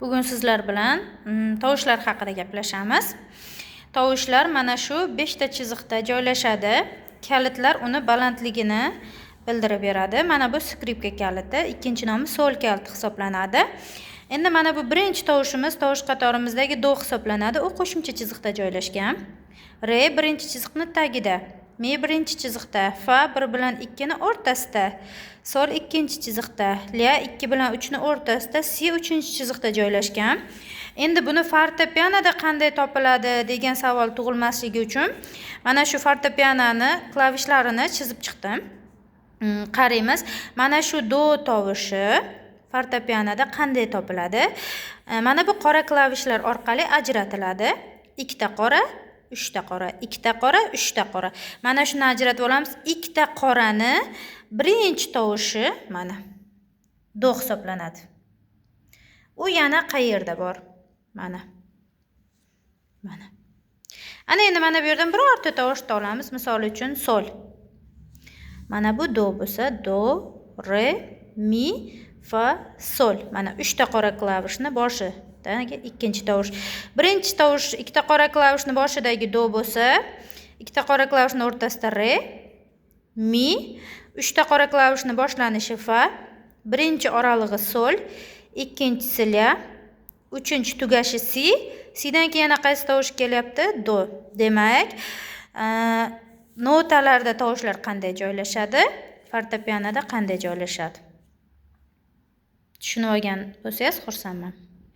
Bugun sizlar bilan tovushlar haqida gaplashamiz. Tovushlar mana shu 5 ta chiziqda joylashadi. Kalitlar uni balandligini bildirib beradi. Mana bu skripka kaliti, ikkinchi nomi sol kaliti hisoblanadi. Endi mana bu birinchi tovushimiz tovush qatorimizdagi do hisoblanadi. U qo'shimcha chiziqda joylashgan. Re birinchi chiziqning tagida, mi birinchi chiziqda, fa 1 bilan 2 ni o'rtasida, sol ikkinchi chiziqda, la 2 bilan 3 ni o'rtasida, si uchinchi chiziqda joylashgan. Endi buni fortepianoda qanday topiladi degan savol tug'ilmasligi uchun mana shu fortepianoni klavishlarini chizib chiqdim. Qaraymiz. Mana shu do tovushi fortepianoda qanday topiladi? Mana bu qora klavishlar orqali ajratiladi. 2 ta qora, 3 ta qora, 2 ta qora, 3 ta qora. Mana shuni ajratib olamiz. 2 ta qorani birinchi tovushi mana do hisoblanadi. U yana qayerda bor? Mana. Ana endi mana bu yerdan birorta tovush olamiz. Misol uchun sol. Mana bu do bo'lsa, do, re, mi, fa, sol. Mana 3 ta qora klavishni boshidagi ikkinchi tovush. Birinchi tovush 2 ta qora klavishni boshidagi do bo'lsa, 2 ta qora klavishning o'rtasida re, mi, 3 ta qora klavishning boshlanishi fa, birinchi oralig'i sol, ikkinchisi la, uchinchi tugashi si, sidan keyin yana qaysi tovush kelyapti? Do. Demak, notalarda tovushlar qanday joylashadi? Fortepianoda qanday joylashadi? Tushunib olgan bo'lsangiz xursandman.